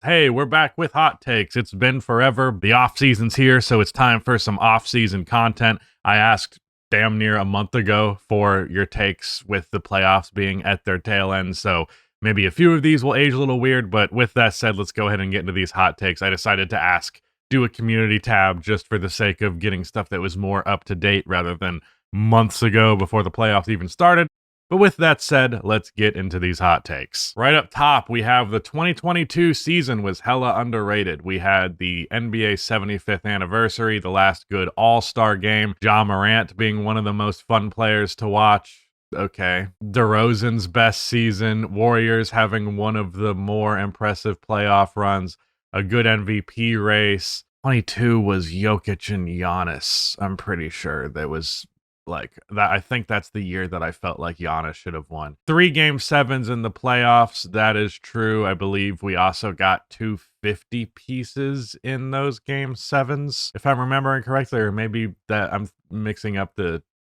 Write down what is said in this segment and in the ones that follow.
Hey, we're back with hot takes. It's been forever. The off season's here, so it's time for some off season content. I asked damn near a month ago for your takes with the playoffs being at their tail end, so maybe a few of these will age a little weird, but with that said, let's go ahead and get into these hot takes. I decided to do a community tab just for the sake of getting stuff that was more up to date rather than months ago before the playoffs even started. But with that said, let's get into these hot takes. Right up top, we have the 2022 season was hella underrated. We had the NBA 75th anniversary, the last good All-Star game, Ja Morant being one of the most fun players to watch. Okay. DeRozan's best season, Warriors having one of the more impressive playoff runs, a good MVP race. 22 was Jokic and Giannis. I'm pretty sure there was like that. I think that's the year that I felt like Giannis should have won. 3 game sevens in the playoffs. That is true. I believe we also got 250 pieces in those game sevens, if I'm remembering correctly, or maybe that I'm mixing up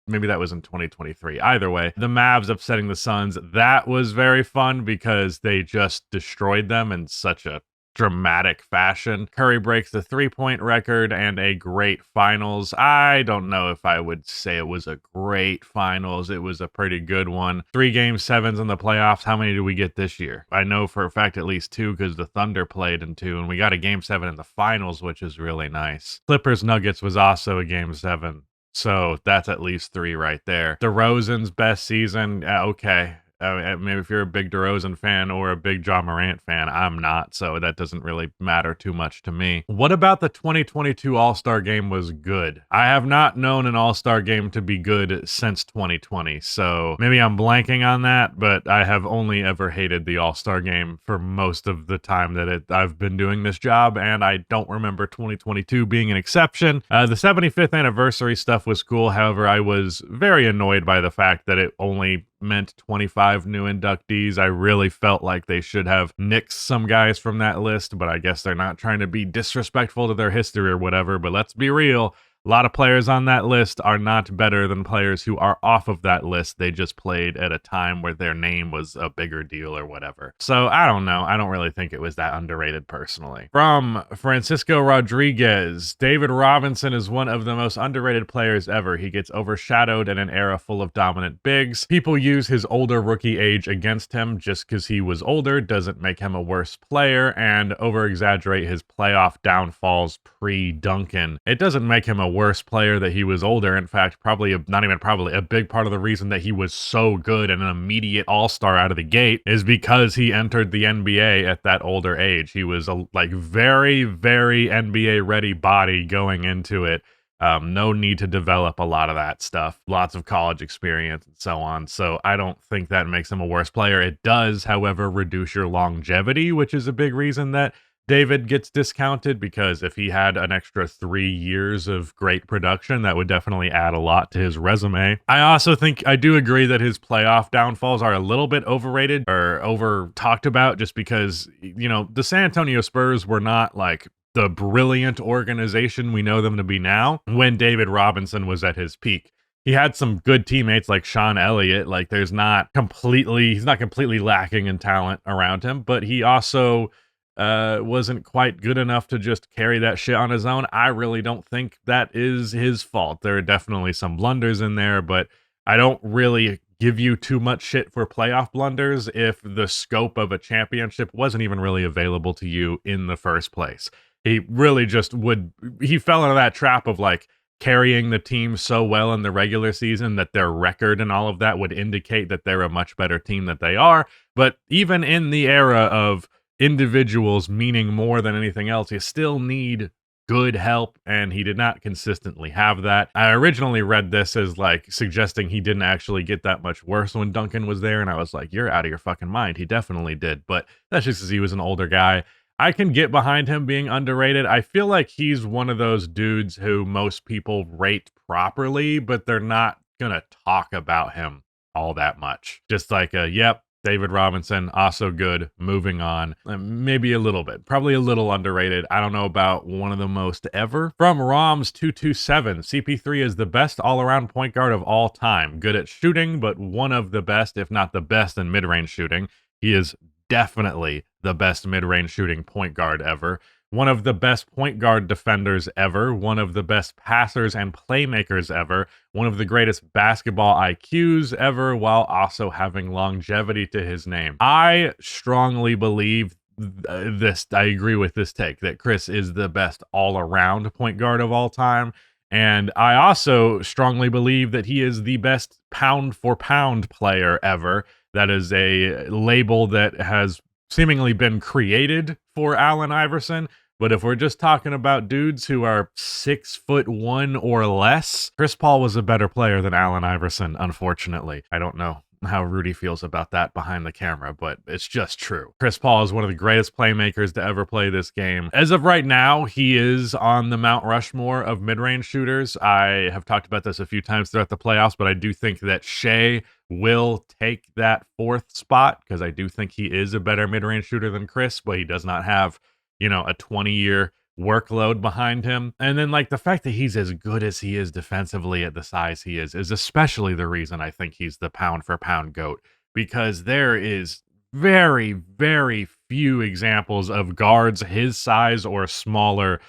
maybe that was in 2023. Either way, the Mavs upsetting the Suns, that was very fun because they just destroyed them in such a dramatic fashion. Curry breaks the 3-point record and a great finals. I don't know if I would say it was a great finals. It was a pretty good one. 3 game sevens in the playoffs. How many do we get this year? I know for a fact at least 2 because the Thunder played in 2, and we got a game 7 in the finals, which is really nice. Clippers Nuggets was also a game 7. So that's at least 3 right there. DeRozan's best season. Okay. Maybe if you're a big DeRozan fan or a big Ja Morant fan, I'm not, so that doesn't really matter too much to me. What about the 2022 All-Star Game was good? I have not known an All-Star Game to be good since 2020, so maybe I'm blanking on that, but I have only ever hated the All-Star Game for most of the time that I've been doing this job, and I don't remember 2022 being an exception. The 75th anniversary stuff was cool, however, I was very annoyed by the fact that it only meant 25 new inductees. I really felt like they should have nixed some guys from that list, but I guess they're not trying to be disrespectful to their history or whatever. But let's be real. A lot of players on that list are not better than players who are off of that list. They just played at a time where their name was a bigger deal or whatever. So I don't know. I don't really think it was that underrated personally. From Francisco Rodriguez, David Robinson is one of the most underrated players ever. He gets overshadowed in an era full of dominant bigs. People use his older rookie age against him just because he was older doesn't make him a worse player, and over-exaggerate his playoff downfalls pre-Duncan. It doesn't make him a worse player that he was older. In fact, not even probably, a big part of the reason that he was so good and an immediate all-star out of the gate is because he entered the NBA at that older age. He was a very, very NBA ready body going into it. No need to develop a lot of that stuff. Lots of college experience and so on. So I don't think that makes him a worse player. It does, however, reduce your longevity, which is a big reason that David gets discounted, because if he had an extra 3 years of great production, that would definitely add a lot to his resume. I also think I do agree that his playoff downfalls are a little bit overrated or over talked about, just because, the San Antonio Spurs were not like the brilliant organization we know them to be now when David Robinson was at his peak. He had some good teammates like Sean Elliott. Like he's not completely lacking in talent around him, but he also wasn't quite good enough to just carry that shit on his own. I really don't think that is his fault. There are definitely some blunders in there, but I don't really give you too much shit for playoff blunders if the scope of a championship wasn't even really available to you in the first place. He really just he fell into that trap of like carrying the team so well in the regular season that their record and all of that would indicate that they're a much better team than they are. But even in the era of individuals meaning more than anything else, you still need good help, and he did not consistently have that. I originally read this as like suggesting he didn't actually get that much worse when Duncan was there, and I was like, you're out of your fucking mind. He definitely did, but that's just because he was an older guy. I can get behind him being underrated. I feel like he's one of those dudes who most people rate properly, but they're not gonna talk about him all that much. Just like yep, David Robinson, also good, moving on. Maybe a little bit, probably a little underrated. I don't know about one of the most ever. From Roms227, CP3 is the best all-around point guard of all time. Good at shooting, but one of the best, if not the best, in mid-range shooting. He is definitely the best mid-range shooting point guard ever, one of the best point guard defenders ever, one of the best passers and playmakers ever, one of the greatest basketball IQs ever, while also having longevity to his name. I strongly believe I agree with this take that Chris is the best all-around point guard of all time. And I also strongly believe that he is the best pound for pound player ever. That is a label that has seemingly been created for Allen Iverson. But if we're just talking about dudes who are 6'1" or less, Chris Paul was a better player than Allen Iverson, unfortunately. I don't know how Rudy feels about that behind the camera, but it's just true. Chris Paul is one of the greatest playmakers to ever play this game. As of right now, he is on the Mount Rushmore of mid-range shooters. I have talked about this a few times throughout the playoffs, but I do think that Shea will take that 4th spot because I do think he is a better mid-range shooter than Chris, but he does not have, a 20-year workload behind him. And then like the fact that he's as good as he is defensively at the size he is especially the reason I think he's the pound for pound GOAT, because there is very, very few examples of guards his size or smaller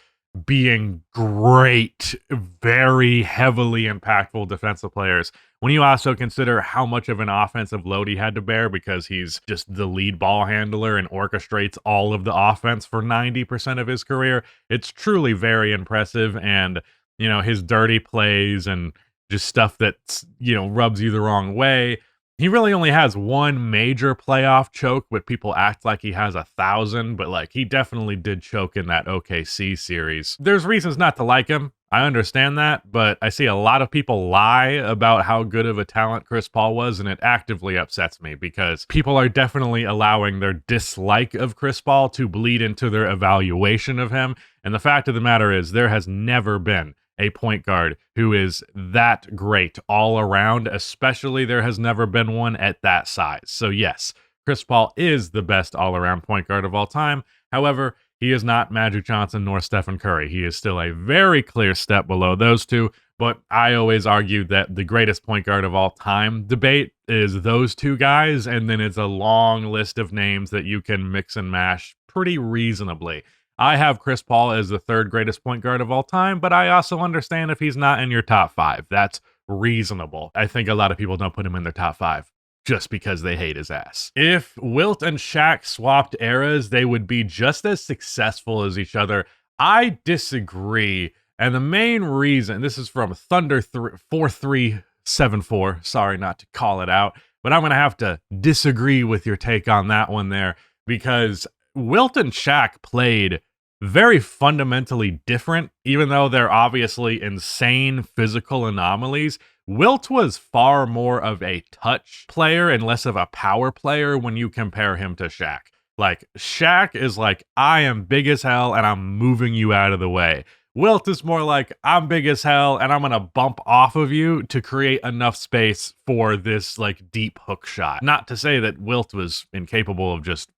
being great, very heavily impactful defensive players. When you also consider how much of an offensive load he had to bear because he's just the lead ball handler and orchestrates all of the offense for 90% of his career, it's truly very impressive. And, his dirty plays and just stuff that's, rubs you the wrong way. He really only has one major playoff choke, but people act like he has 1,000, but like he definitely did choke in that OKC series. There's reasons not to like him. I understand that, but I see a lot of people lie about how good of a talent Chris Paul was, and it actively upsets me because people are definitely allowing their dislike of Chris Paul to bleed into their evaluation of him. And the fact of the matter is, there has never been a point guard who is that great all around, especially there has never been one at that size. So yes, Chris Paul is the best all-around point guard of all time. However, he is not Magic Johnson nor Stephen Curry. He is still a very clear step below those two, but I always argue that the greatest point guard of all time debate is those two guys, and then it's a long list of names that you can mix and mash pretty reasonably. I have Chris Paul as the 3rd greatest point guard of all time, but I also understand if he's not in your top 5. That's reasonable. I think a lot of people don't put him in their top 5 just because they hate his ass. If Wilt and Shaq swapped eras, they would be just as successful as each other. I disagree. And the main reason, this is from Thunder 4374. Sorry not to call it out, but I'm going to have to disagree with your take on that one there, because Wilt and Shaq played very fundamentally different, even though they're obviously insane physical anomalies. Wilt was far more of a touch player and less of a power player when you compare him to Shaq. Like, Shaq is like, I am big as hell and I'm moving you out of the way. Wilt is more like, I'm big as hell and I'm going to bump off of you to create enough space for this like deep hook shot. Not to say that Wilt was incapable of just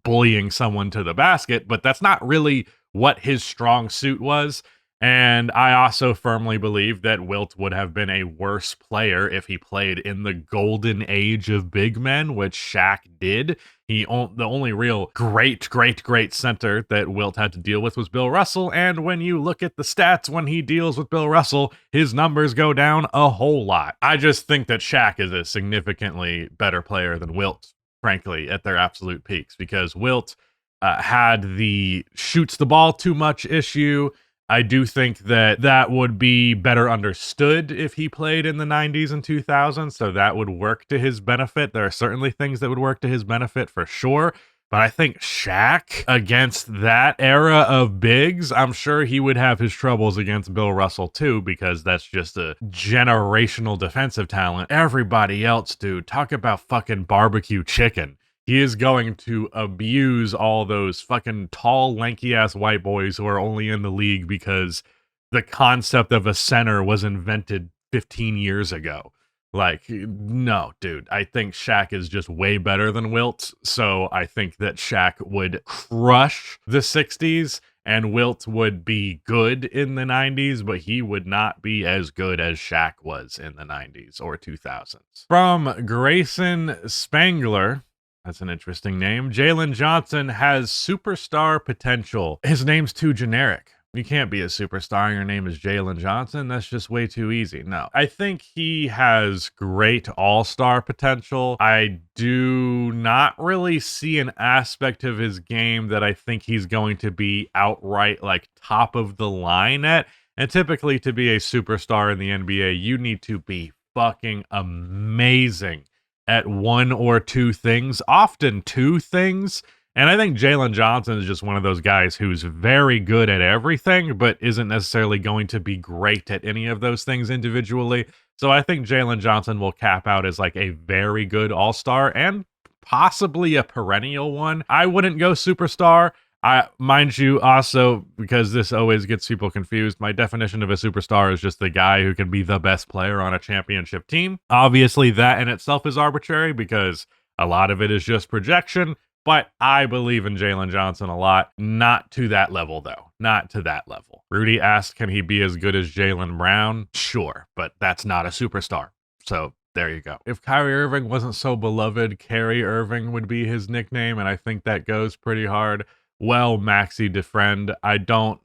bullying someone to the basket, but that's not really what his strong suit was. And I also firmly believe that Wilt would have been a worse player if he played in the golden age of big men, which Shaq did. The only real great center that Wilt had to deal with was Bill Russell. And when you look at the stats when he deals with Bill Russell, his numbers go down a whole lot. I just think that Shaq is a significantly better player than Wilt, frankly, at their absolute peaks, because Wilt had the shoots the ball too much issue. I do think that that would be better understood if he played in the 90s and 2000s, so that would work to his benefit. There are certainly things that would work to his benefit for sure, but I think Shaq against that era of bigs, I'm sure he would have his troubles against Bill Russell too, because that's just a generational defensive talent. Everybody else, dude, talk about fucking barbecue chicken. He is going to abuse all those fucking tall, lanky-ass white boys who are only in the league because the concept of a center was invented 15 years ago. Like, no, dude. I think Shaq is just way better than Wilt, so I think that Shaq would crush the 60s, and Wilt would be good in the 90s, but he would not be as good as Shaq was in the 90s or 2000s. From Grayson Spangler, That's an interesting name. Jalen Johnson has superstar potential. His name's too generic. You can't be a superstar and your name is Jalen Johnson. That's just way too easy. No, I think he has great all-star potential. I do not really see an aspect of his game that I think he's going to be outright like top of the line at. And typically to be a superstar in the NBA, you need to be fucking amazing at one or two things, often two things. And I think Jalen Johnson is just one of those guys who's very good at everything, but isn't necessarily going to be great at any of those things individually. So I think Jalen Johnson will cap out as like a very good all-star and possibly a perennial one. I wouldn't go superstar. Mind you, also, because this always gets people confused, my definition of a superstar is just the guy who can be the best player on a championship team. Obviously, that in itself is arbitrary because a lot of it is just projection. But I believe in Jalen Johnson a lot. Not to that level, though. Not to that level. Rudy asked, can he be as good as Jaylen Brown? Sure, but that's not a superstar. So there you go. If Kyrie Irving wasn't so beloved, Kyrie Irving would be his nickname, and I think that goes pretty hard. Well, Maxi DeFriend, I don't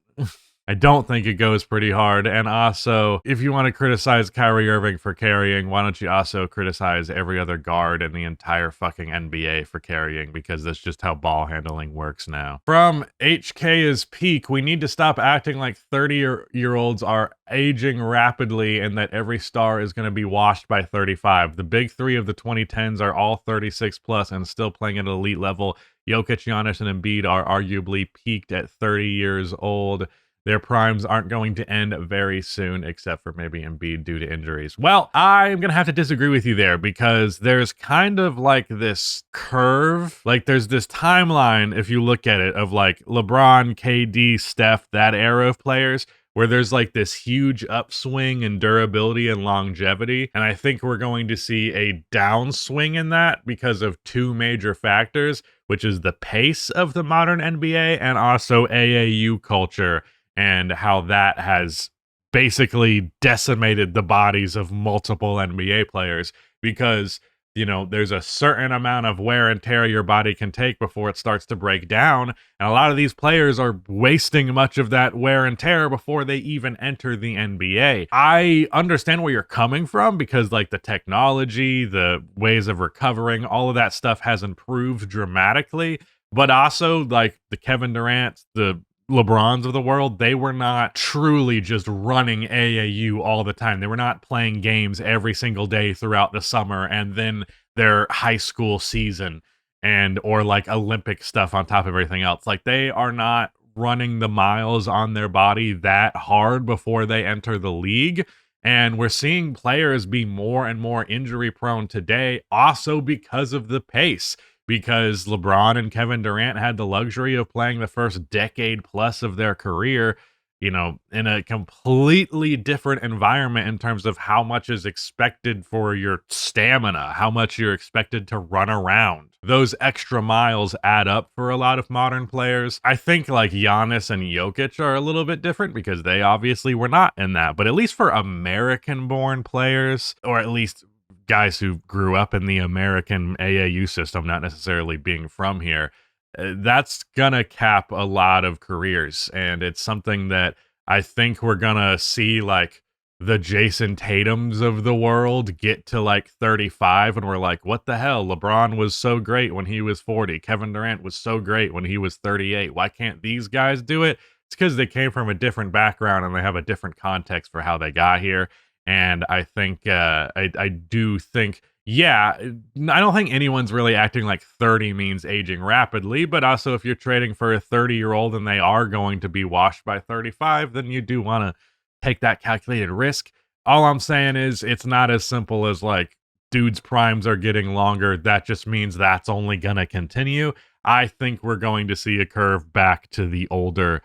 think it goes pretty hard. And also, if you want to criticize Kyrie Irving for carrying, why don't you also criticize every other guard in the entire fucking NBA for carrying? Because that's just how ball handling works now. From HK is peak, we need to stop acting like 30-year-olds are aging rapidly and that every star is going to be washed by 35. The big three of the 2010s are all 36 plus and still playing at an elite level. Jokic, Giannis, and Embiid are arguably peaked at 30 years old. Their primes aren't going to end very soon, except for maybe Embiid due to injuries. Well, I'm going to have to disagree with you there because there's kind of like this curve. Like there's this timeline, if you look at it, of like LeBron, KD, Steph, that era of players, where there's like this huge upswing in durability and longevity. And I think we're going to see a downswing in that because of two major factors, which is the pace of the modern NBA and also AAU culture and how that has basically decimated the bodies of multiple NBA players because, you know, there's a certain amount of wear and tear your body can take before it starts to break down. And a lot of these players are wasting much of that wear and tear before they even enter the NBA. I understand where you're coming from because like the technology, the ways of recovering, all of that stuff has improved dramatically. But also like the Kevin Durant's, the LeBrons of the world, they were not truly just running AAU all the time. They were not playing games every single day throughout the summer and then their high school season and or like Olympic stuff on top of everything else. Like they are not running the miles on their body that hard before they enter the league. And we're seeing players be more and more injury prone today also because of the pace. Because LeBron and Kevin Durant had the luxury of playing the first decade plus of their career, you know, in a completely different environment in terms of how much is expected for your stamina, how much you're expected to run around. Those extra miles add up for a lot of modern players. I think like Giannis and Jokic are a little bit different because they obviously were not in that. But at least for American-born players, or at least guys who grew up in the American AAU system, not necessarily being from here, that's gonna cap a lot of careers. And it's something that I think we're gonna see like the Jason Tatums of the world get to like 35 and we're like, what the hell? LeBron was so great when he was 40. Kevin Durant was so great when he was 38. Why can't these guys do it? It's because they came from a different background and they have a different context for how they got here. And I think, I do think, yeah, I don't think anyone's really acting like 30 means aging rapidly, but also if you're trading for a 30-year-old and they are going to be washed by 35, then you do want to take that calculated risk. All I'm saying is it's not as simple as like dudes' primes are getting longer. That just means that's only going to continue. I think we're going to see a curve back to the older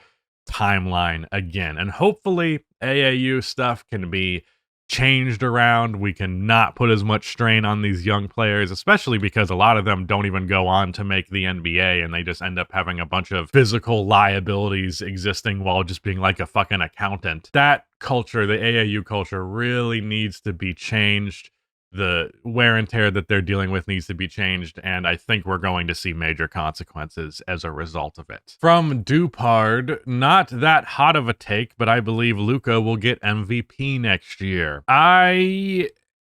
timeline again. And hopefully AAU stuff can be changed around. We can not put as much strain on these young players, especially because a lot of them don't even go on to make the NBA and they just end up having a bunch of physical liabilities existing while just being like a fucking accountant. That culture, the AAU culture, really needs to be changed. the wear and tear that they're dealing with needs to be changed, and I think we're going to see major consequences as a result of it. From Dupard, not that hot of a take, but I believe Luka will get MVP next year. I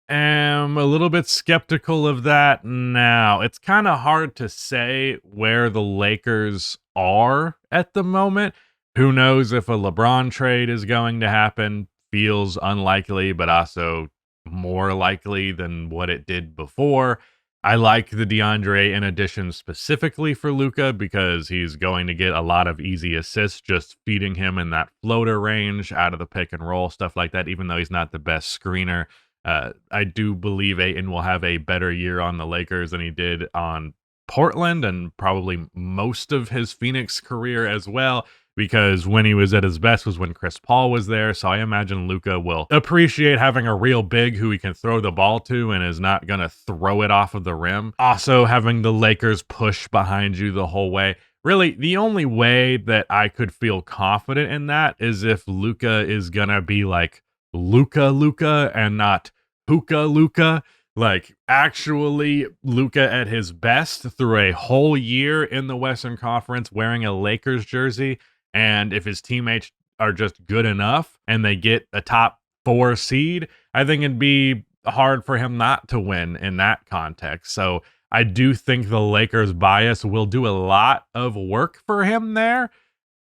am a little bit skeptical of that now. It's kind of hard to say where the Lakers are at the moment. Who knows if a LeBron trade is going to happen? Feels unlikely, but also more likely than what it did before. I like the DeAndre in addition specifically for Luka because he's going to get a lot of easy assists just feeding him in that floater range out of the pick and roll, stuff like that, even though he's not the best screener. I do believe Ayton will have a better year on the Lakers than he did on Portland and probably most of his Phoenix career as well, because when he was at his best was when Chris Paul was there. So I imagine Luka will appreciate having a real big who he can throw the ball to and is not going to throw it off of the rim. Also, having the Lakers push behind you the whole way. Really, the only way that I could feel confident in that is if Luka is going to be like Luka and not Hookah Luka. Like, actually, Luka at his best through a whole year in the Western Conference wearing a Lakers jersey. And if his teammates are just good enough and they get a top 4 seed, I think it'd be hard for him not to win in that context. So I do think the Lakers bias will do a lot of work for him there,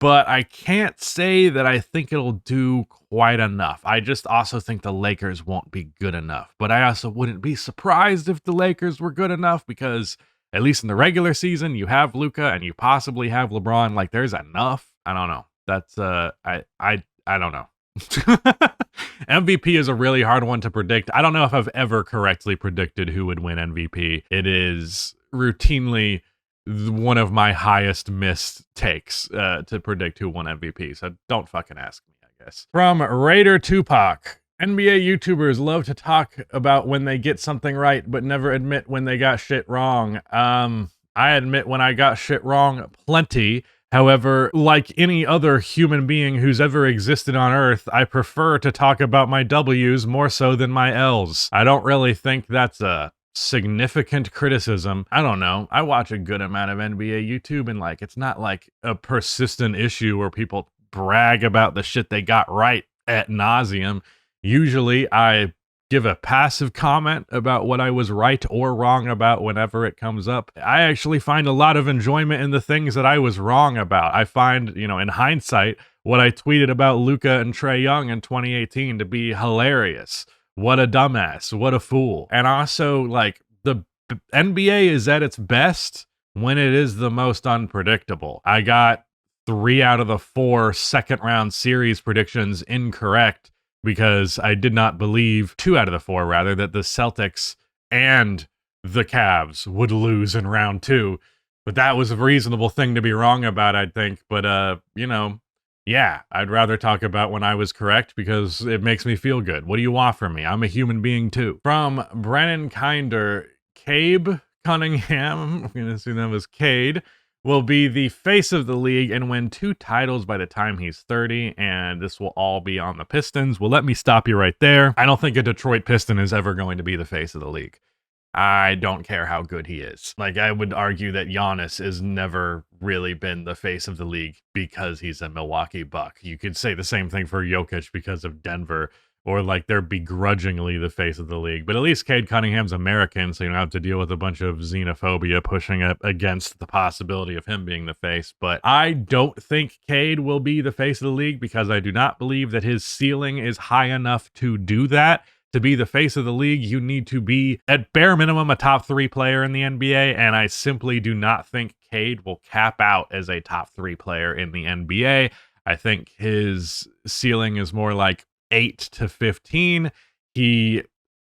but I can't say that I think it'll do quite enough. I just also think the Lakers won't be good enough. But I also wouldn't be surprised if the Lakers were good enough because at least in the regular season, you have Luka and you possibly have LeBron. Like, there's enough. I don't know. That's I don't know. MVP is a really hard one to predict. I don't know if I've ever correctly predicted who would win MVP. It is routinely one of my highest missed takes to predict who won MVP. So don't fucking ask me, I guess. From Raider Tupac. NBA YouTubers love to talk about when they get something right, but never admit when they got shit wrong. I admit when I got shit wrong plenty. However, like any other human being who's ever existed on Earth, I prefer to talk about my W's more so than my L's. I don't really think that's a significant criticism. I don't know. I watch a good amount of NBA YouTube, and like, it's not like a persistent issue where people brag about the shit they got right ad nauseum. Usually I give a passive comment about what I was right or wrong about whenever it comes up. I actually find a lot of enjoyment in the things that I was wrong about. I find, in hindsight, what I tweeted about Luka and Trae Young in 2018 to be hilarious. What a dumbass. What a fool. And also, like, the NBA is at its best when it is the most unpredictable. I got 3 out of the 4 second-round series predictions incorrect because I did not believe, 2 out of the 4 rather, that the Celtics and the Cavs would lose in round 2. But that was a reasonable thing to be wrong about, I think. But, yeah, I'd rather talk about when I was correct because it makes me feel good. What do you want from me? I'm a human being too. From Brennan Kinder, Cade Cunningham, I'm going to assume that was Cade, will be the face of the league and win 2 titles by the time he's 30, and this will all be on the Pistons. Well, let me stop you right there. I don't think a Detroit Piston is ever going to be the face of the league. I don't care how good he is. Like, I would argue that Giannis has never really been the face of the league because he's a Milwaukee Buck. You could say the same thing for Jokic because of Denver, or like they're begrudgingly the face of the league. But at least Cade Cunningham's American, so you don't have to deal with a bunch of xenophobia pushing up against the possibility of him being the face. But I don't think Cade will be the face of the league because I do not believe that his ceiling is high enough to do that. To be the face of the league, you need to be, at bare minimum, a top 3 player in the NBA, and I simply do not think Cade will cap out as a top 3 player in the NBA. I think his ceiling is more like 8 to 15. He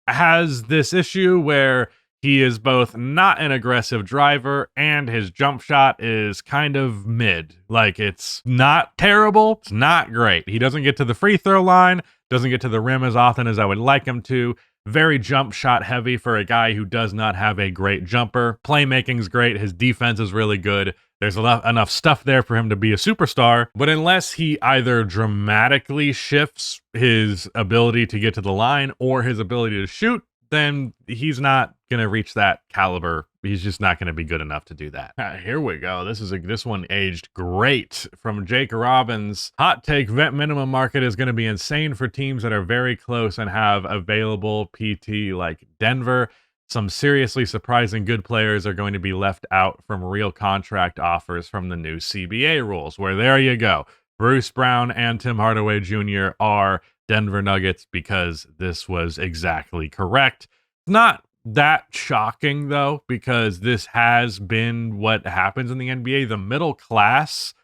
has this issue where he is both not an aggressive driver and his jump shot is kind of mid. Like, it's not terrible, it's not great. He doesn't get to the free throw line, doesn't get to the rim as often as I would like him to. Very jump shot heavy for a guy who does not have a great jumper. Playmaking's great. His defense is really good. There's enough stuff there for him to be a superstar. But unless he either dramatically shifts his ability to get to the line or his ability to shoot, then he's not going to reach that caliber. He's just not going to be good enough to do that. Here we go. This one aged great from Jake Robbins. Hot take: vet minimum market is going to be insane for teams that are very close and have available PT like Denver. Some seriously surprising good players are going to be left out from real contract offers from the new CBA rules, where there you go. Bruce Brown and Tim Hardaway Jr. are Denver Nuggets because this was exactly correct. It's not that shocking, though, because this has been what happens in the NBA. The middle class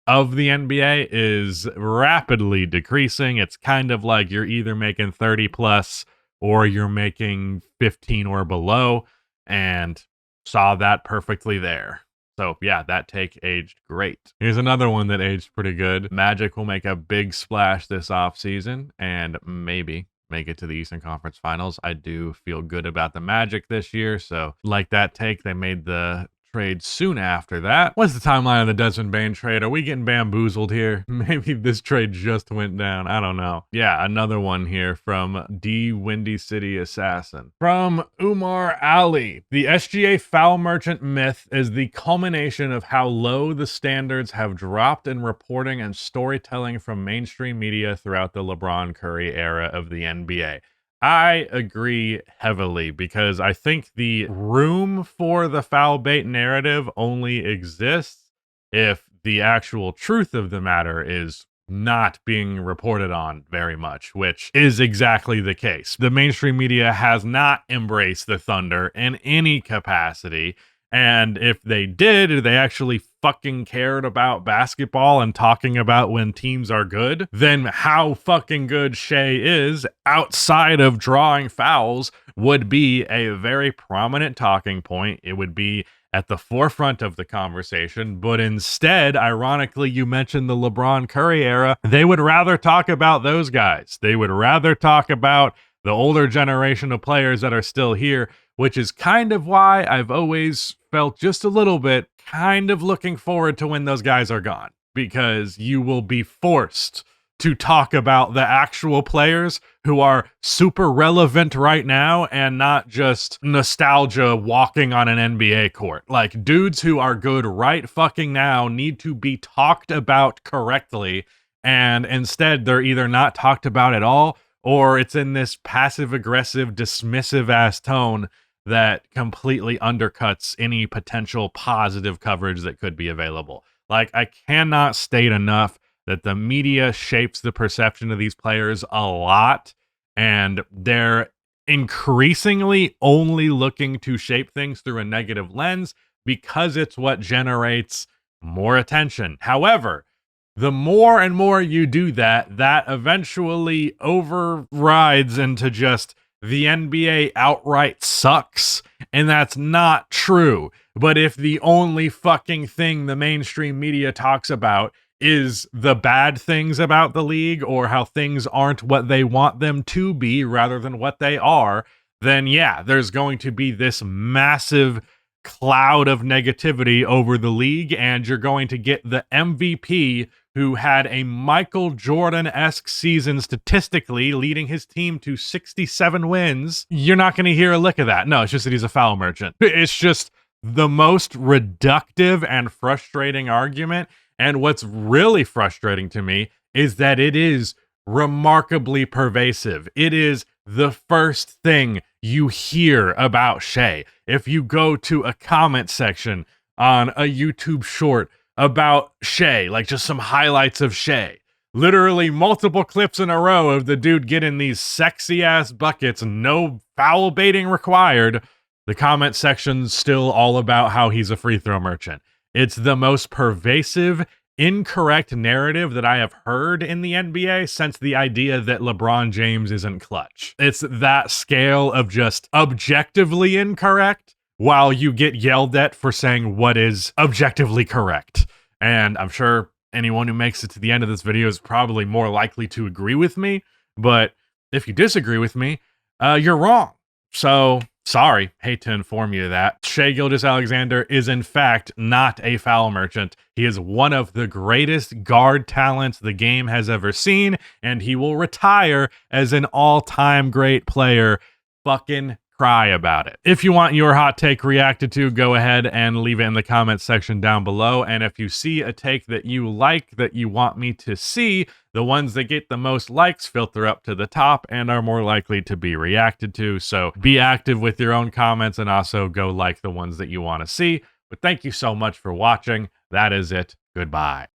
of the NBA is rapidly decreasing. It's kind of like you're either making 30 plus or you're making 15 or below, and saw that perfectly there. So yeah, that take aged great. Here's another one that aged pretty good. Magic will make a big splash this offseason and maybe make it to the Eastern Conference Finals. I do feel good about the Magic this year, so like that take, they made the trade soon after that. What's the timeline of the Desmond Bane trade? Are we getting bamboozled here? Maybe this trade just went down. I don't know. Yeah, another one here from D Windy City Assassin. From Umar Ali. The SGA foul merchant myth is the culmination of how low the standards have dropped in reporting and storytelling from mainstream media throughout the LeBron Curry era of the NBA. I agree heavily because I think the room for the foul bait narrative only exists if the actual truth of the matter is not being reported on very much, which is exactly the case. The mainstream media has not embraced the Thunder in any capacity. And if they did, if they actually fucking cared about basketball and talking about when teams are good, then how fucking good Shea is outside of drawing fouls would be a very prominent talking point. It would be at the forefront of the conversation. But instead, ironically, you mentioned the LeBron Curry era. They would rather talk about those guys. They would rather talk about the older generation of players that are still here, which is kind of why I've always felt just a little bit kind of looking forward to when those guys are gone, because you will be forced to talk about the actual players who are super relevant right now and not just nostalgia walking on an NBA court. Like, dudes who are good right fucking now need to be talked about correctly, and instead they're either not talked about at all or it's in this passive-aggressive, dismissive-ass tone that completely undercuts any potential positive coverage that could be available. Like, I cannot state enough that the media shapes the perception of these players a lot, and they're increasingly only looking to shape things through a negative lens because it's what generates more attention. However, the more and more you do that, that eventually overrides into just the NBA outright sucks, and that's not true. But if the only fucking thing the mainstream media talks about is the bad things about the league or how things aren't what they want them to be rather than what they are, then yeah, there's going to be this massive cloud of negativity over the league, and you're going to get the MVP who had a Michael Jordan-esque season statistically, leading his team to 67 wins. You're not going to hear a lick of that. No, it's just that he's a foul merchant. It's just the most reductive and frustrating argument. And what's really frustrating to me is that it is remarkably pervasive. It is the first thing you hear about Shea. If you go to a comment section on a YouTube short about Shea, like just some highlights of Shea, literally multiple clips in a row of the dude getting these sexy ass buckets, no foul baiting required, the comment section's still all about how he's a free throw merchant. It's the most pervasive, incorrect narrative that I have heard in the NBA since the idea that LeBron James isn't clutch. It's that scale of just objectively incorrect while you get yelled at for saying what is objectively correct. And I'm sure anyone who makes it to the end of this video is probably more likely to agree with me, but if you disagree with me, you're wrong. So, sorry, hate to inform you of that. Shai Gilgeous-Alexander is in fact not a foul merchant. He is one of the greatest guard talents the game has ever seen, and he will retire as an all-time great player fucking cry about it. If you want your hot take reacted to, go ahead and leave it in the comments section down below. And if you see a take that you like, that you want me to see, the ones that get the most likes filter up to the top and are more likely to be reacted to. So be active with your own comments and also go like the ones that you want to see. But thank you so much for watching. That is it. Goodbye.